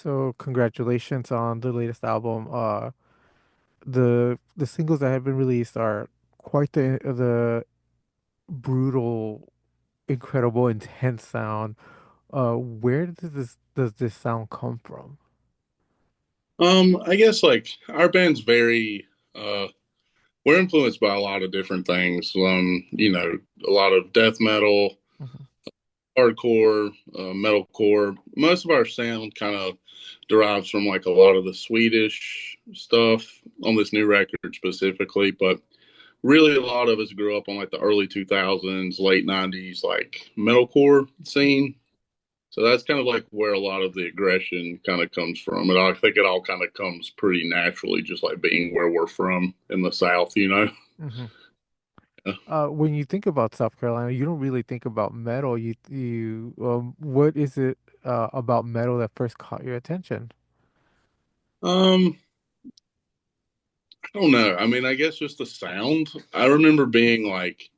So congratulations on the latest album. The singles that have been released are quite the brutal, incredible, intense sound. Where does this sound come from? I guess like our band's very we're influenced by a lot of different things. A lot of death metal, Mhm. hardcore, metalcore. Most of our sound kind of derives from like a lot of the Swedish stuff on this new record specifically, but really a lot of us grew up on like the early 2000s, late 90s like metalcore scene. So that's kind of like where a lot of the aggression kind of comes from. And I think it all kind of comes pretty naturally, just like being where we're from in the South, you know? Mhm. When you think about South Carolina, you don't really think about metal. What is it about metal that first caught your attention? Um, I don't know. I mean, I guess just the sound. I remember being like,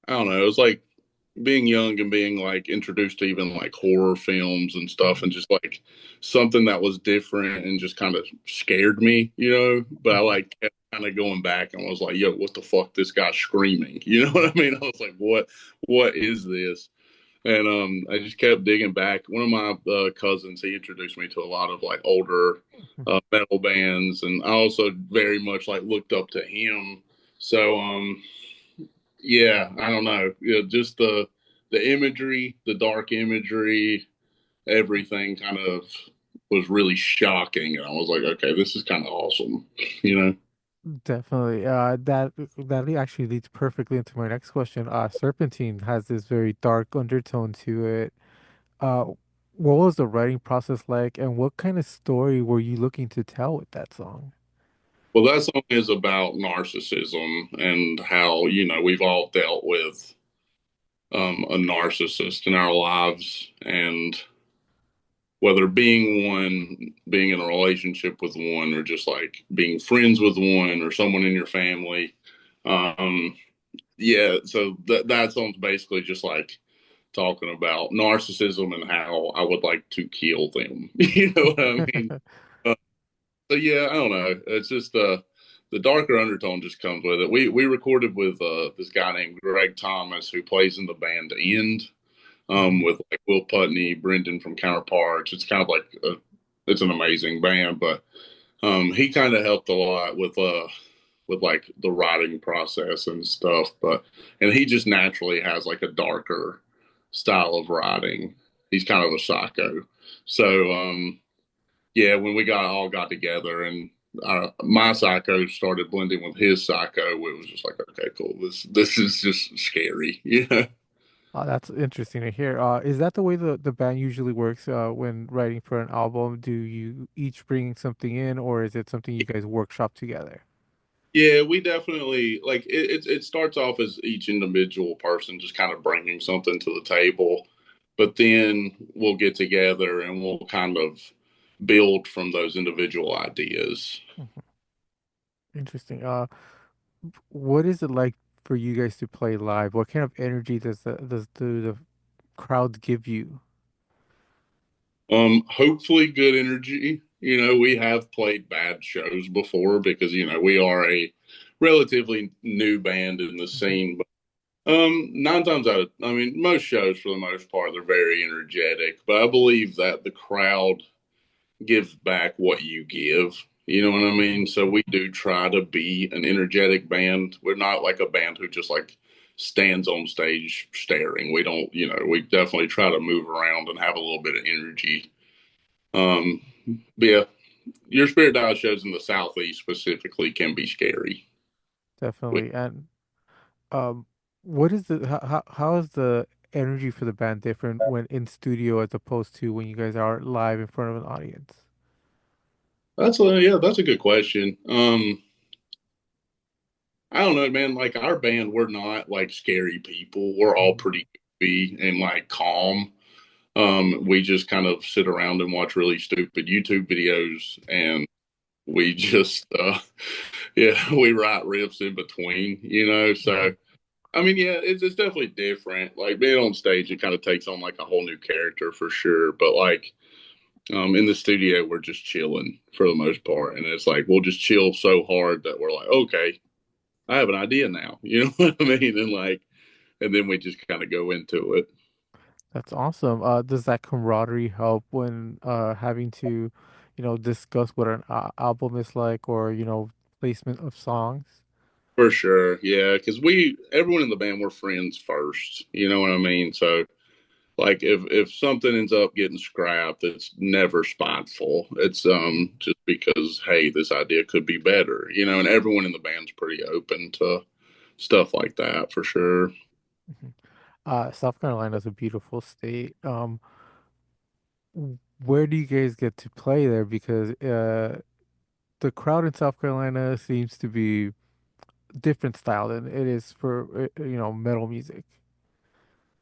I don't know, it was like being young and being like introduced to even like horror films and stuff Mhm. and just like something that was different and just kind of scared me, you know? But I Mhm. like kept kind of going back and was like, yo, what the fuck this guy's screaming? You know what I mean? I was like, what is this? And I just kept digging back. One of my cousins, he introduced me to a lot of like older metal bands, and I also very much like looked up to him. So yeah, I don't know. Just the imagery, the dark imagery, everything kind of was really shocking, and I was like, okay, this is kind of awesome, you know. Definitely. That actually leads perfectly into my next question. Serpentine has this very dark undertone to it. Uh, what was the writing process like, and what kind of story were you looking to tell with that song? Well, that song is about narcissism and how we've all dealt with a narcissist in our lives, and whether being one, being in a relationship with one, or just like being friends with one, or someone in your family. Um, yeah, so that song's basically just like talking about narcissism and how I would like to kill them. You know what I mean? Uh, so yeah, I don't know. It's just the darker undertone just comes with it. We recorded with this guy named Greg Thomas who plays in the band End, Mhm. with like Will Putney, Brendan from Counterparts. It's kind of like it's an amazing band, but he kind of helped a lot with like the writing process and stuff. But and he just naturally has like a darker style of writing. He's kind of a psycho. So yeah, when we got together and my psycho started blending with his psycho, it was just like, okay, cool. This is just scary, you know. That's interesting to hear. Is that the way the band usually works when writing for an album? Do you each bring something in, or is it something you guys workshop together? Yeah, we definitely like it starts off as each individual person just kind of bringing something to the table, but then we'll get together and we'll kind of build from those individual ideas. Mhm. Interesting. What is it like for you guys to play live? What kind of energy does the crowd give you? Hopefully good energy. We have played bad shows before because we are a relatively new band in the Mhm. scene. Nine times out of, I mean, most shows for the most part, they're very energetic, but I believe that the crowd gives back what you give. You know what I Mhm. mean? So we do try to be an energetic band. We're not like a band who just like stands on stage staring. We don't, we definitely try to move around and have a little bit of energy. Um, but yeah, your Spirit Dies shows in the Southeast specifically can be scary. We, Definitely. And um, what is how is the energy for the band different when in studio as opposed to when you guys are live in front of an audience? that's a good question. I don't know, man. Like our band, we're not like scary people. We're all Mhm. pretty goofy and like calm. We just kind of sit around and watch really stupid YouTube videos, and we just, yeah, we write riffs in between, you know. So, Mhm. I mean, yeah, it's definitely different. Like being on stage, it kind of takes on like a whole new character for sure. But like In the studio, we're just chilling for the most part, and it's like we'll just chill so hard that we're like, okay, I have an idea now. You know what I mean? And like, and then we just kind of go into it. That's awesome. Does that camaraderie help when having to, discuss what an album is like, or placement of songs? For sure, yeah, because we everyone in the band we're friends first. You know what I mean? So like if something ends up getting scrapped, it's never spiteful. It's just because hey, this idea could be better. You know, and everyone in the band's pretty open to stuff like that for sure. Mhm. South Carolina is a beautiful state. Where do you guys get to play there? Because the crowd in South Carolina seems to be different style than it is for metal music.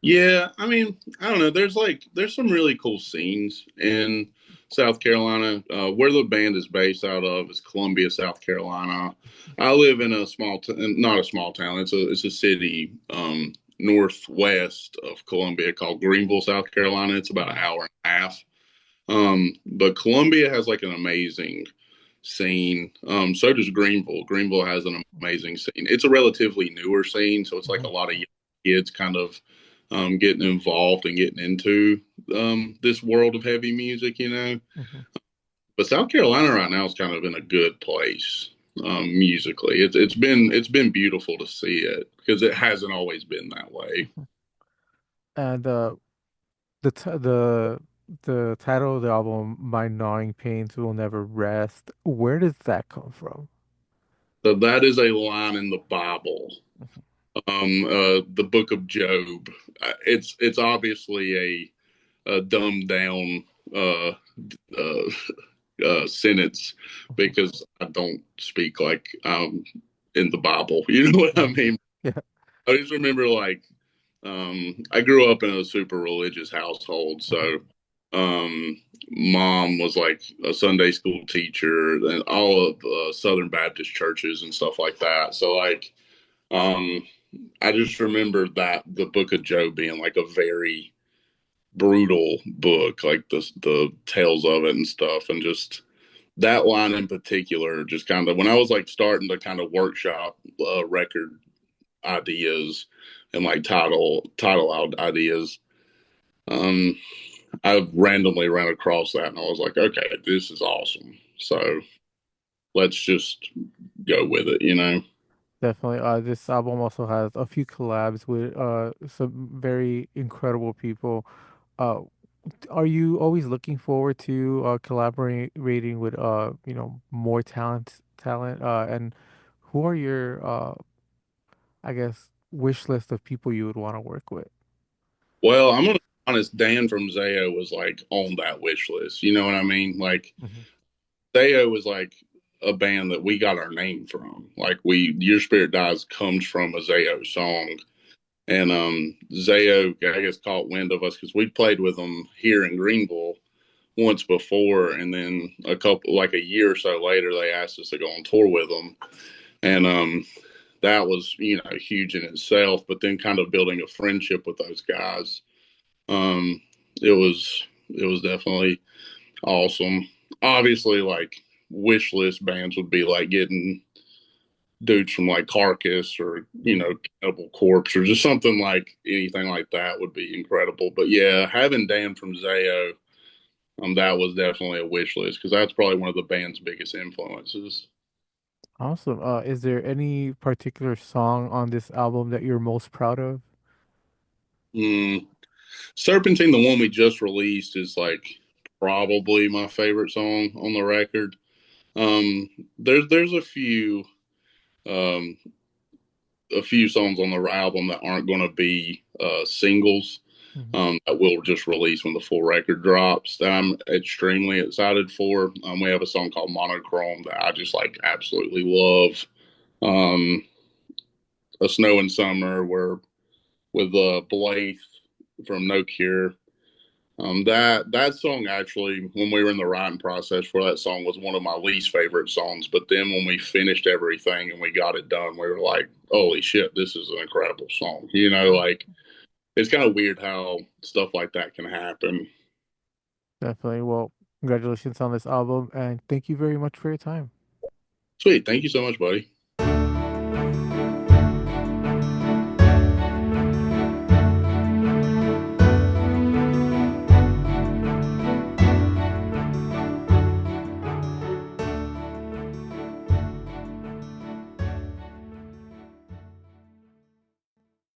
Yeah, I mean, I don't know. There's some really cool scenes in South Carolina. Where the band is based out of is Columbia, South Carolina. I live in a not a small town. It's a city northwest of Columbia called Greenville, South Carolina. It's about an Mhm. hour and a half. But Columbia has like an amazing scene. So does Greenville. Greenville has an amazing scene. It's a relatively newer scene, so it's like a Mhm. lot of young kids kind of getting involved and getting into this world of heavy music, you know. Mhm. But South Carolina right now is kind of in a good place musically. It's been beautiful to see it because it hasn't always been that way. Mhm. And the t the title of the album, "My Gnawing Pains Will Never Rest." Where does that come from? So that is a line in the Bible, the Book of Job. It's obviously a dumbed down uh, uh, sentence Mhm. because I don't speak like in the Bible. You know what I Mhm. mean? Yeah. I just remember like I grew up in a super religious household, Mhm. so mom was like a Sunday school teacher and all of Southern Baptist churches and stuff like that. So like um, I just remember that the Book of Job being like a very brutal book, like the tales of it and stuff, and just that line in particular, just kind of when I was like starting to kind of workshop record ideas and like title out ideas, um, I randomly ran across that and I was like, okay, this is awesome. So let's just go with it, you know. Definitely. This album also has a few collabs with some very incredible people. Uh, are you always looking forward to collaborating with more talent? And who are your I guess wish list of people you would want to work with? Well, I'm gonna be honest. Dan from Zayo was like on that wish list. You know what I mean? Like Hmm. Zayo was like a band that we got our name from. Like we, Your Spirit Dies comes from a Zayo song, and Zayo, I guess, caught wind of us because we played with them here in Greenville once before, and then like a year or so later, they asked us to go on tour with them, and that was huge in itself. But then kind of building a friendship with those guys, um, it was definitely awesome. Obviously, like wish list bands would be like getting dudes from like Carcass or Cannibal Corpse or just something like anything like that would be incredible. But yeah, having Dan from Zayo, that was definitely a wish list because that's probably one of the band's biggest influences. Awesome. Is there any particular song on this album that you're most proud of? Mm. Serpentine, the one we just released, is like probably my favorite song on the record. Um, there's um, a few songs on the album that aren't going to be singles Hmm. that we'll just release when the full record drops that I'm extremely excited for. We have a song called Monochrome that I just like absolutely love. Um, a Snow and Summer where with Blythe from No Cure. That song actually, when we were in the writing process for that song, was one of my least favorite songs. But then when we finished everything and we got it done, we were like, "Holy shit, this is an incredible song!" Like it's kind of weird how stuff like that can happen. Definitely. Well, Congratulations on this album, and thank you very much for your time. Sweet. Thank you so much, buddy.